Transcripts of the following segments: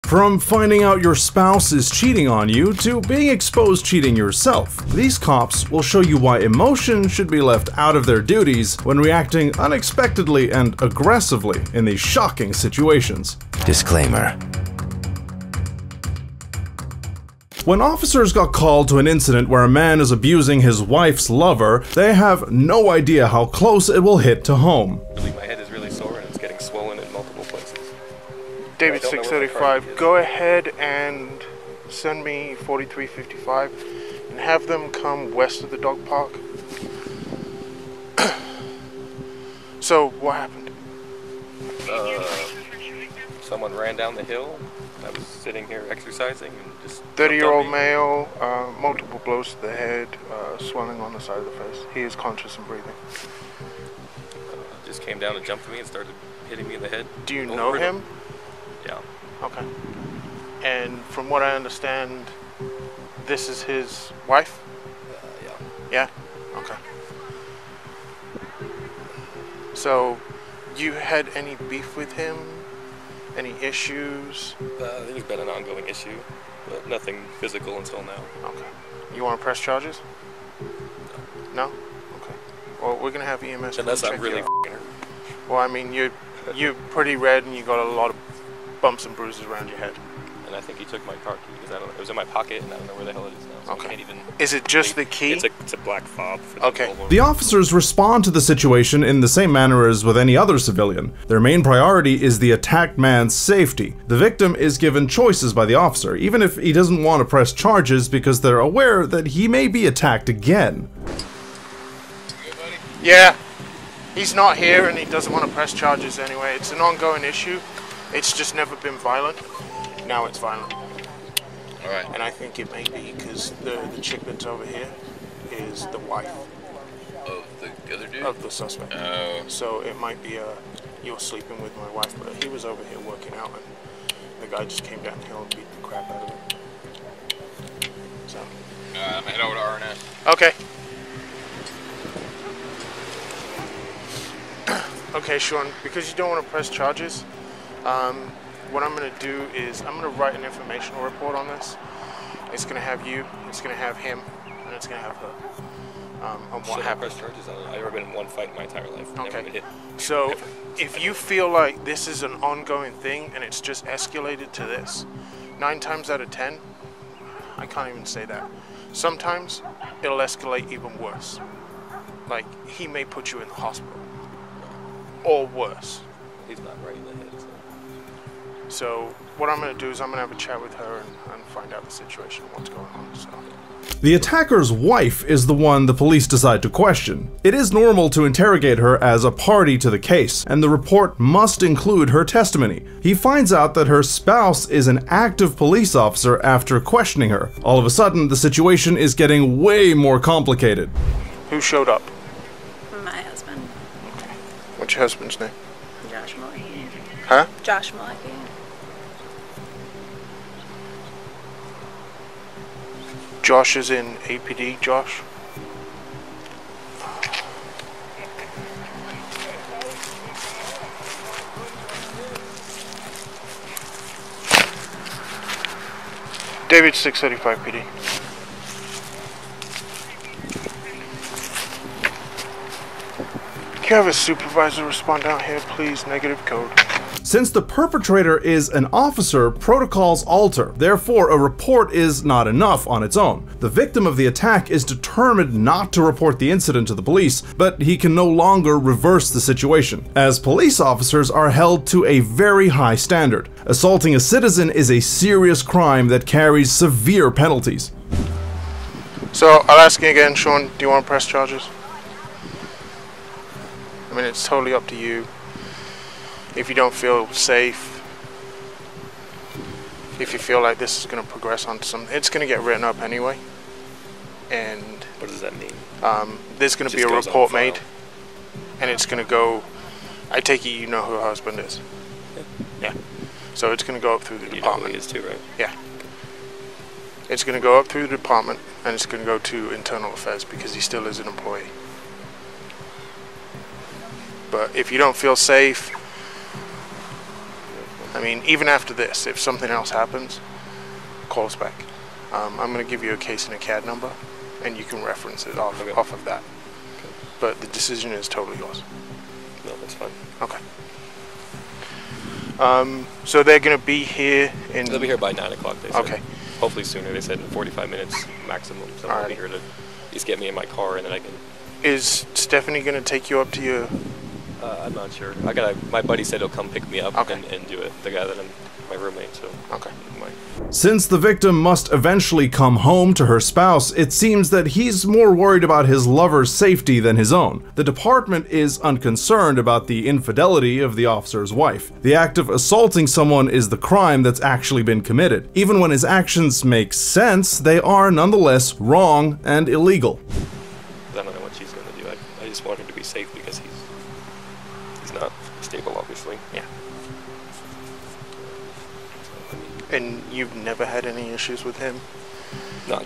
From finding out your spouse is cheating on you to being exposed cheating yourself, these cops will show you why emotion should be left out of their duties when reacting unexpectedly and aggressively in these shocking situations. Disclaimer. When officers got called to an incident where a man is abusing his wife's lover, they have no idea how close it will hit to home. My head is really sore and it's getting swollen in multiple places. David 635, go ahead and send me 4355 and have them come west of the dog park. So, what happened? Someone ran down the hill. I was sitting here exercising and just... 30-year-old male, multiple blows to the head, swelling on the side of the face. He is conscious and breathing. Just came down and jumped me and started hitting me in the head. Do you know him? Yeah. Okay. And from what I understand, this is his wife? Yeah. Yeah? Okay. So, you had any beef with him? Any issues? There's been an ongoing issue, but nothing physical until now. Okay. You want to press charges? No? Okay. Well, we're going to have EMS Unless check I'm really you out. f***ing her. Well, I mean, you're pretty red and you got a lot of bumps and bruises around your head. And I think he took my car key because it was in my pocket and I don't know where the hell it is now. So Okay. I can't even... Is it just the key? It's a black fob for the Okay. Volvo. The officers respond to the situation in the same manner as with any other civilian. Their main priority is the attacked man's safety. The victim is given choices by the officer, even if he doesn't want to press charges because they're aware that he may be attacked again. Yeah. He's not here and he doesn't want to press charges anyway. It's an ongoing issue. It's just never been violent. Now it's violent. Alright. And I think it may be because the chick that's over here is the wife Of the other dude? of the suspect. Oh. So it might be you're sleeping with my wife, but he was over here working out and the guy just came down the hill and beat the crap out of him. So. I'm heading over to RNS. Okay. Okay, Sean, because you don't want to press charges, what I'm going to do is I'm going to write an informational report on this. It's going to have you, it's going to have him, and it's going to have her. On what happened. Press charges on it. I've never been in one fight in my entire life. Never been Okay. hit. So, if you feel like this is an ongoing thing and it's just escalated to this, 9 times out of 10, I can't even say that. Sometimes it'll escalate even worse. Like, he may put you in the hospital. Or worse. He's not right in the head. So what I'm going to do is I'm going to have a chat with her and find out the situation and what's going on. So. The attacker's wife is the one the police decide to question. It is normal to interrogate her as a party to the case, and the report must include her testimony. He finds out that her spouse is an active police officer after questioning her. All of a sudden, the situation is getting way more complicated. Who showed up? My husband. Okay. What's your husband's name? Josh Mulligan. Huh? Josh Mulligan. Josh is in APD, Josh? David 635 PD. Can you have a supervisor respond out here, please? Negative code. Since the perpetrator is an officer, protocols alter. Therefore, a report is not enough on its own. The victim of the attack is determined not to report the incident to the police, but he can no longer reverse the situation, as police officers are held to a very high standard. Assaulting a citizen is a serious crime that carries severe penalties. So, I'll ask you again, Sean, do you want to press charges? I mean, it's totally up to you. If you don't feel safe, if you feel like this is going to progress onto something, it's going to get written up anyway. And What does that mean? There's going to be a Just goes on report file. made, and it's going to go. I take it you know who her husband is. Yeah. So it's going to go up through the You know who department. he is too, right? Yeah. It's going to go up through the department, and it's going to go to internal affairs because he still is an employee. But if you don't feel safe, I mean, even after this, if something else happens, call us back. I'm going to give you a case and a CAD number, and you can reference it off of that. Okay. But the decision is totally yours. No, that's fine. Okay. So they're going to be here in... They'll be here by 9 o'clock, they said. Okay. Hopefully sooner. They said in 45 minutes maximum. So I'll be here to just get me in my car, and then I can... Is Stephanie going to take you up to your... I'm not sure. My buddy said he'll come pick me up and do it. The guy that I'm my roommate, so... Okay. Since the victim must eventually come home to her spouse, it seems that he's more worried about his lover's safety than his own. The department is unconcerned about the infidelity of the officer's wife. The act of assaulting someone is the crime that's actually been committed. Even when his actions make sense, they are nonetheless wrong and illegal. I don't know what she's going to do. I just want her to be safe because he's not stable, obviously. Yeah. And you've never had any issues with him?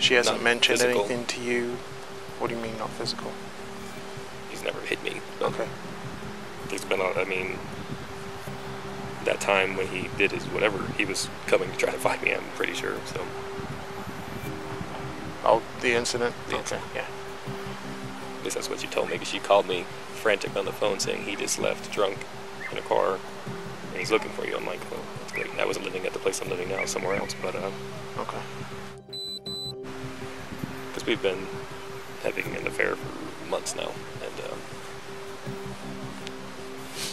She hasn't mentioned anything to you? What do you mean, not physical? He's never hit me. Okay. He's been on, I mean, that time when he did his whatever, he was coming to try to find me, I'm pretty sure, so. Oh, the incident? The incident. Yeah. At least that's what she told me, because she called me frantic on the phone saying he just left drunk in a car and he's looking for you. I'm like, well, that's great. I wasn't living at the place I'm living now, somewhere else, but okay. Because we've been having an affair for months now, and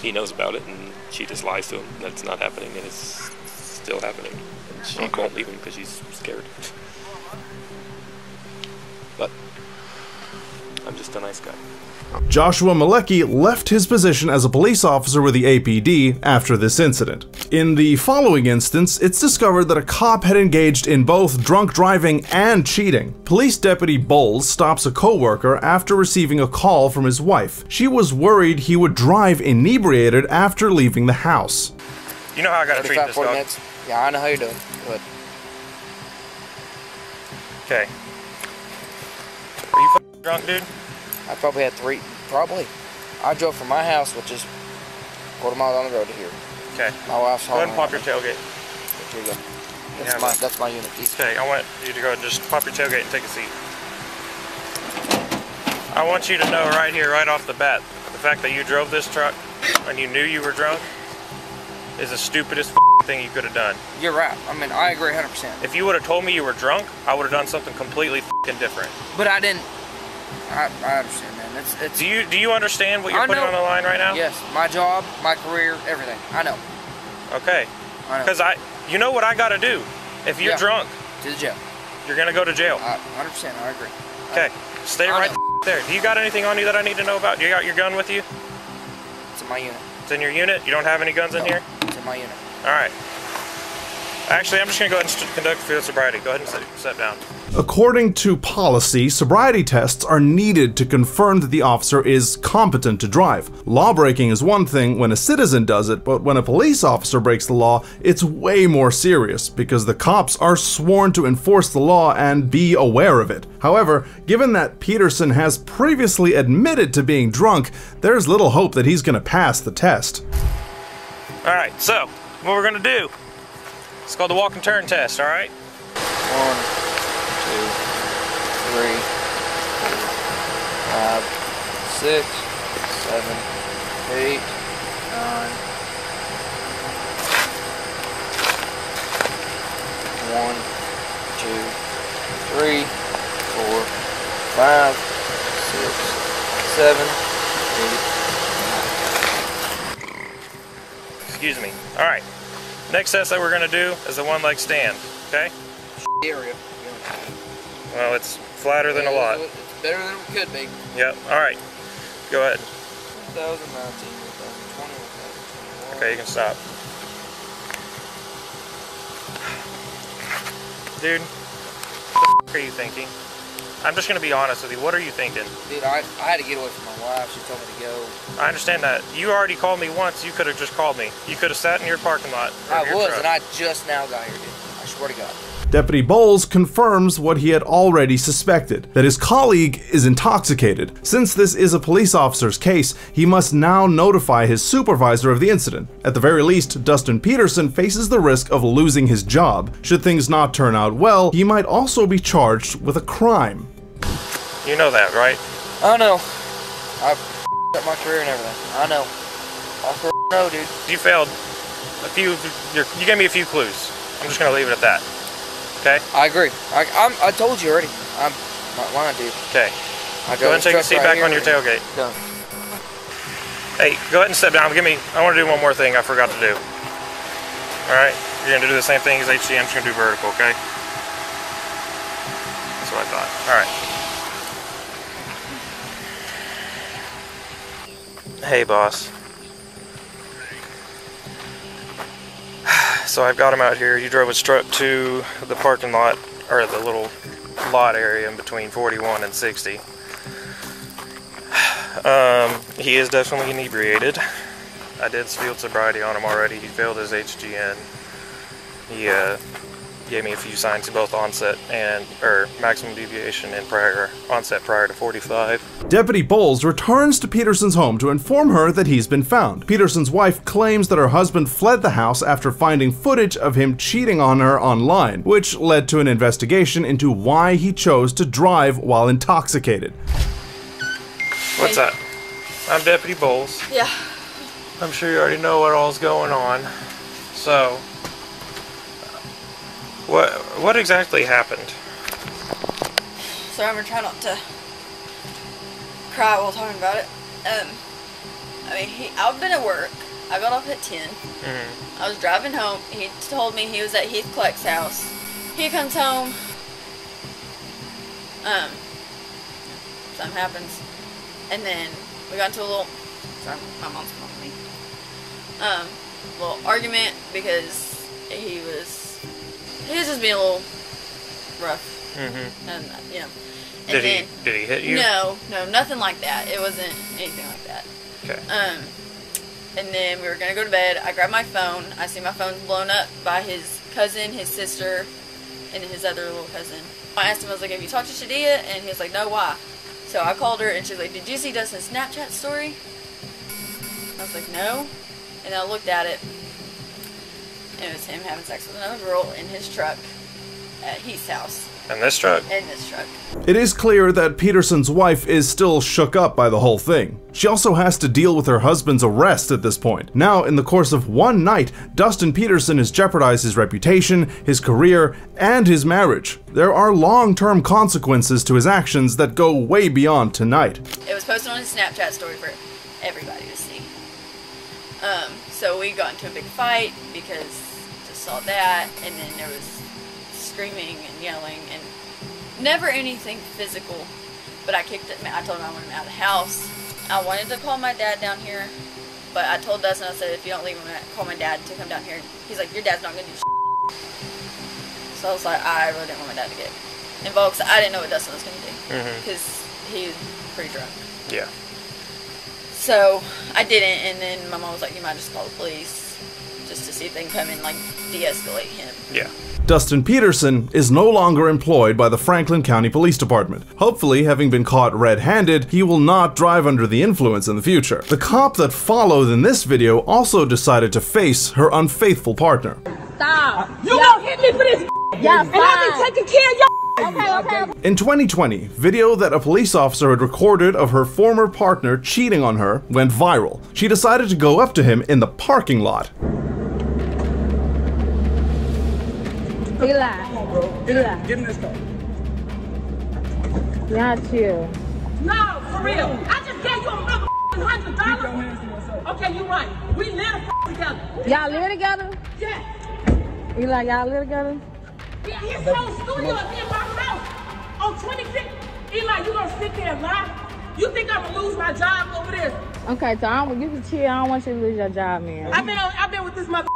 he knows about it, and she just lies to him that it's not happening, and it's still happening, and she won't leave him because she's scared. But I'm just a nice guy. Joshua Malecki left his position as a police officer with the APD after this incident. In the following instance, it's discovered that a cop had engaged in both drunk driving and cheating. Police Deputy Bowles stops a co-worker after receiving a call from his wife. She was worried he would drive inebriated after leaving the house. You know how I gotta treat this dog? Minutes. Yeah, I know how you're doing. But okay. Are you f***ing drunk, dude? I probably had three. Probably. I drove from my house, which is a quarter mile down the road to here. Okay. My wife's Go home. ahead and pop your tailgate. Here you go. Yeah, That's my unit. Okay, I want you to go and just pop your tailgate and take a seat. I want you to know right here, right off the bat, the fact that you drove this truck and you knew you were drunk is the stupidest thing you could have done. You're right. I mean, I agree 100%. If you would have told me you were drunk, I would have done something completely different. But I didn't. I understand, man. It's. Do you understand what you're putting on the line right now? Yes. My job, my career, everything. I know. Okay. I know. Because you know what I got to do. If you're drunk, to the jail. You're gonna go to jail. 100%. I agree. Okay. Stay right there. Do you got anything on you that I need to know about? You got your gun with you? It's in my unit. It's in your unit? You don't have any guns in here? It's in my unit. All right. Actually, I'm just going to go ahead and conduct field sobriety. Go ahead and sit down. According to policy, sobriety tests are needed to confirm that the officer is competent to drive. Lawbreaking is one thing when a citizen does it, but when a police officer breaks the law, it's way more serious because the cops are sworn to enforce the law and be aware of it. However, given that Peterson has previously admitted to being drunk, there's little hope that he's going to pass the test. All right, so what we're going to do, it's called the walk and turn test, all right? 1, 2, 3, 4, 5, 6, 7, 8, 9. 1, 2, 3, 4, 5, 6, 7, 8, 9. Excuse me. All right. Next test that we're going to do is the one leg stand, okay? Area. Well, it's flatter than a lot. It's better than it could be. Yep. All right. Go ahead. 2019, 2020, 2021. Okay, you can stop. Dude, what the f are you thinking? I'm just gonna be honest with you. What are you thinking? Dude, I had to get away from my wife. She told me to go. I understand that. You already called me once. You could have just called me. You could have sat in your parking lot. I was, and I just now got here, dude. I swear to God. Deputy Bowles confirms what he had already suspected, that his colleague is intoxicated. Since this is a police officer's case, he must now notify his supervisor of the incident. At the very least, Dustin Peterson faces the risk of losing his job. Should things not turn out well, he might also be charged with a crime. You know that, right? I know. I up my career and everything. I know. I know, dude. You failed a few. You gave me a few clues. I'm just gonna leave it at that. Okay. I agree. I told you already. I'm not lying, dude. Okay. Go ahead and take a seat back on your tailgate. Done. Hey, go ahead and sit down. I want to do one more thing I forgot to do. All right. You're gonna do the same thing as HC. I'm just gonna do vertical. Okay. That's what I thought. All right. Hey, boss. So I've got him out here. You drove his truck to the parking lot, or the little lot area in between 41 and 60. He is definitely inebriated. I did field sobriety on him already. He failed his HGN. He gave me a few signs of both onset and maximum deviation and onset prior to 45. Deputy Bowles returns to Peterson's home to inform her that he's been found. Peterson's wife claims that her husband fled the house after finding footage of him cheating on her online, which led to an investigation into why he chose to drive while intoxicated. What's that? I'm Deputy Bowles. Yeah. I'm sure you already know what all's going on. So, what exactly happened? So I'm gonna try not to cry while talking about it. I mean, I've been at work. I got off at 10. I was driving home. He told me he was at Heath Clark's house. He comes home. Something happens. And then we got into a little, sorry, my mom's calling me. Little argument because he was just being a little rough. And, you know. And Did he hit you? No, nothing like that. It wasn't anything like that. Okay. And then we were gonna go to bed. I grabbed my phone. I see my phone blown up by his cousin, his sister, and his other little cousin. I asked him, I was like, have you talked to Shadia? And he was like, no, why? So I called her and she was like, did you see Dustin's Snapchat story? I was like, no. And I looked at it. And it was him having sex with another girl in his truck at Heath's house. In this truck? In this truck. It is clear that Peterson's wife is still shook up by the whole thing. She also has to deal with her husband's arrest at this point. Now, in the course of one night, Dustin Peterson has jeopardized his reputation, his career, and his marriage. There are long-term consequences to his actions that go way beyond tonight. It was posted on his Snapchat story for everybody to see. So we got into a big fight because just saw that, and then there was screaming and yelling, and never anything physical, but I kicked it. I told him I wanted him out of the house. I wanted to call my dad down here, but I told Dustin, I said, if you don't leave him, call my dad to come down here. He's like, your dad's not going to do shit. So I was like, I really didn't want my dad to get involved, because I didn't know what Dustin was going to do, because he was pretty drunk. Yeah. So I didn't, and then my mom was like, you might just call the police, just to see if they can come and like de-escalate him. Yeah. Dustin Peterson is no longer employed by the Franklin County Police Department. Hopefully, having been caught red-handed, he will not drive under the influence in the future. The cop that followed in this video also decided to face her unfaithful partner. Stop. You don't hit me for this. Yeah, and I've been taking care of y'all. Okay. In 2020, video that a police officer had recorded of her former partner cheating on her went viral. She decided to go up to him in the parking lot. Eli. Come on, bro. Get in this car. Yeah, chill. No, for real. I just gave you a $100. Okay, you're right. We live together. Y'all live together? Yeah. Eli, y'all live together? Yeah, his whole studio is in my house on 26. Eli, you gonna sit there and lie? You think I'm gonna lose my job over there? Okay, so you can chill. I don't want you to lose your job, man. I've been with this mother.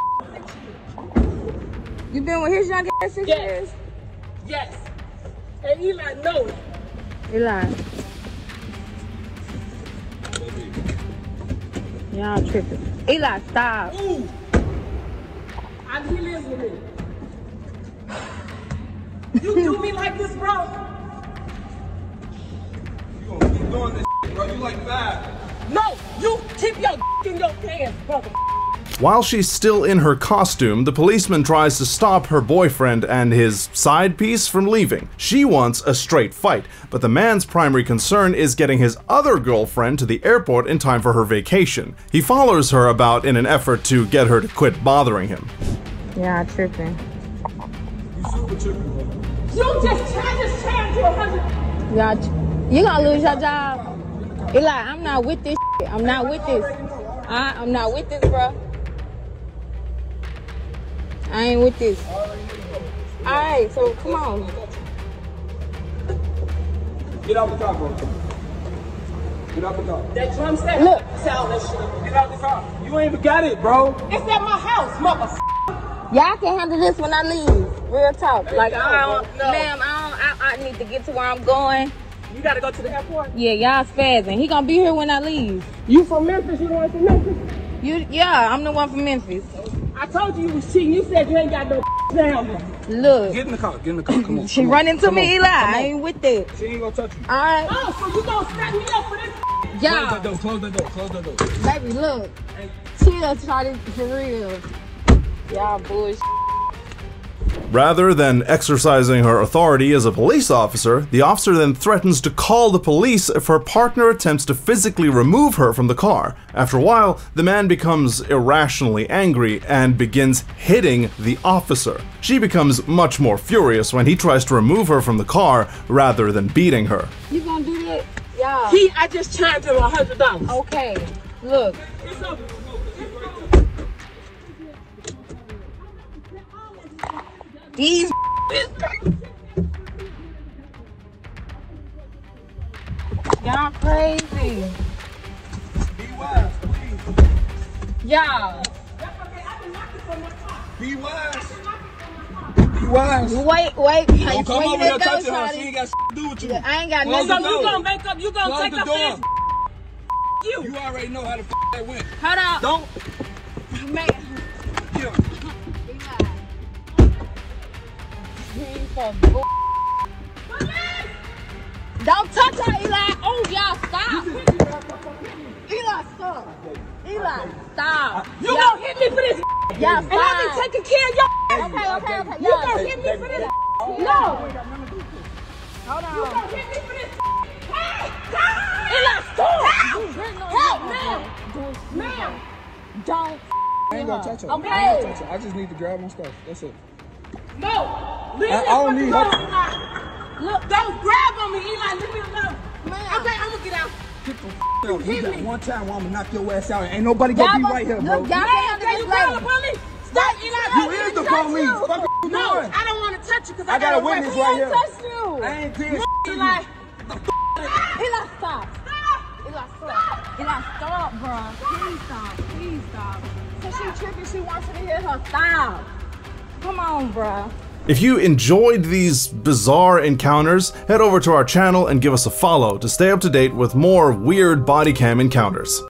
You been with his young ass 6 years? Yes. And Eli knows it. Eli. Y'all tripping. Eli, stop. Ooh. He lives with me. You do me like this, bro. You gonna keep doing this shit, bro. You like that. No, you keep your in your pants, brother. While she's still in her costume, the policeman tries to stop her boyfriend and his side piece from leaving. She wants a straight fight, but the man's primary concern is getting his other girlfriend to the airport in time for her vacation. He follows her about in an effort to get her to quit bothering him. Yeah, tripping. You super tripping, bro. You just changed to 100. Yeah, you gonna lose your job. Eli, I'm not with this shit. I'm not with this. I'm not with this, bro. I ain't with this. Alright, so come on. Get out the car, bro. Get out the car. That drum set. Look. Sell that shit. Get out the car. You ain't even got it, bro. It's at my house, motherfucker. Y'all can handle this when I leave. Real talk. Like, ma'am, I need to get to where I'm going. You gotta go to the airport? Yeah, y'all spazzing. He gonna be here when I leave. You from Memphis? You the one from Memphis? Yeah, I'm the one from Memphis. I told you was cheating. You said you ain't got no down there. Look. Get in the car. Get in the car. Come on. She run into me, Eli. I ain't with that. She ain't gonna touch you. Alright. Oh, so you gonna snap me up for this? Yeah. Close that door. Close that door. Close that door. Baby, look. Chill, Charlie, for real. Y'all bullshit. Rather than exercising her authority as a police officer, the officer then threatens to call the police if her partner attempts to physically remove her from the car. After a while, the man becomes irrationally angry and begins hitting the officer. She becomes much more furious when he tries to remove her from the car rather than beating her. You gonna do that? Yeah. I just charged him $100. Okay. Look. It's over. These y'all crazy. Be wise, please. Y'all. Be wise. Be wise. Wait. Don't come over here touching her. She ain't got to do with you. I ain't got Close nothing. the You door. gonna make up? You gonna Close take the up door. this? You already know how the that went. Hold on. Don't. Man. Yeah. Don't touch her, Eli. Oh, y'all, stop. Eli, stop. Eli, stop. You gonna hit me for this? Y'all, And I be taking care of y'all. Okay. You gonna hit me for this? No. Hold You on. gonna hit me for this? Hey, Eli, stop. Help, ma'am. Don't. I ain't gonna touch her. Okay. I ain't gonna touch her. I just need to grab my stuff. That's it. No. Leave me I don't need alone. her. Look, don't grab on me, Eli. Leave me alone. Ma'am. Okay, I'm gonna get out. Get the out. You got one time where I'm gonna knock your ass out. Ain't nobody gonna be right here, bro. Look, y'all can't Can you call the police? Stop, Eli. You is the police. Fuck you No, doing? I don't want to touch you because I got a weapon. witness right here. Touch you. I ain't did Eli. Eli, stop. Eli, stop. Eli, stop, bro. Please stop. So she tripping, she wants you to hit her. Stop. Come on, bro. If you enjoyed these bizarre encounters, head over to our channel and give us a follow to stay up to date with more weird body cam encounters.